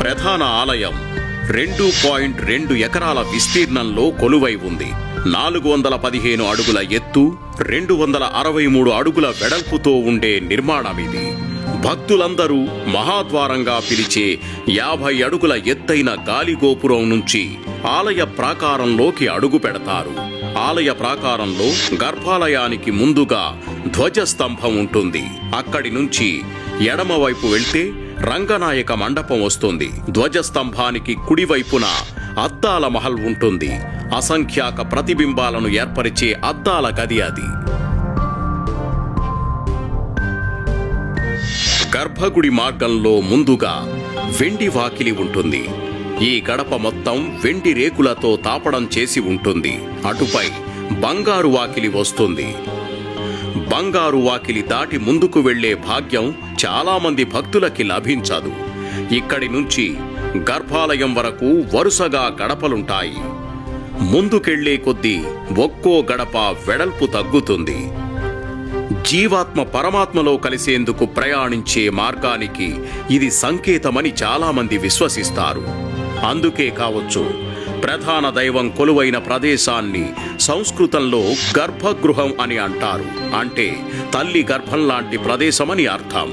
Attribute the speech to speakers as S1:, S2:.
S1: ప్రధాన ఆలయం 2.2 ఎకరాల విస్తీర్ణంలో కొలువై ఉంది. 415 అడుగుల ఎత్తు, 263 అడుగుల వెడల్పుతో ఉండే నిర్మాణమిది. భక్తులందరూ మహాద్వారంగా పిలిచే 50 అడుగుల ఎత్తైన గాలిగోపురం నుంచి ఆలయ ప్రాకారంలోకి అడుగు పెడతారు. ఆలయ ప్రాకారంలో గర్భాలయానికి ముందుగా ధ్వజస్తంభం ఉంటుంది. అక్కడి నుంచి ఎడమవైపు వెళ్తే రంగనాయక మండపం వస్తుంది. ధ్వజస్తంభానికి కుడివైపున అద్దాల మహల్ ఉంటుంది. అసంఖ్యాక ప్రతిబింబాలను ఏర్పరిచే అద్దాల గది అది. గర్భగుడి మార్గంలో ముందుగా వెండి వాకిలి ఉంటుంది. ఈ గడప మొత్తం వెండి రేకులతో తాపడం చేసి ఉంటుంది. అటుపై బంగారు వాకిలి వస్తుంది. బంగారు వాకిలి దాటి ముందుకు వెళ్లే భాగ్యం చాలా మంది భక్తులకి లభించదు. ఇక్కడి నుంచి గర్భాలయం వరకు వరుసగా గడపలుంటాయి. ముందుకెళ్లే కొద్దీ ఒక్కో గడప వెడల్పు తగ్గుతుంది. జీవాత్మ పరమాత్మలో కలిసేందుకు ప్రయాణించే మార్గానికి ఇది సంకేతమని చాలామంది విశ్వసిస్తారు. అందుకే కావచ్చు, ప్రధాన దైవం కొలువైన ప్రదేశాన్ని సంస్కృతంలో గర్భగృహం అని అంటారు. అంటే తల్లి గర్భం లాంటి ప్రదేశమని అర్థం.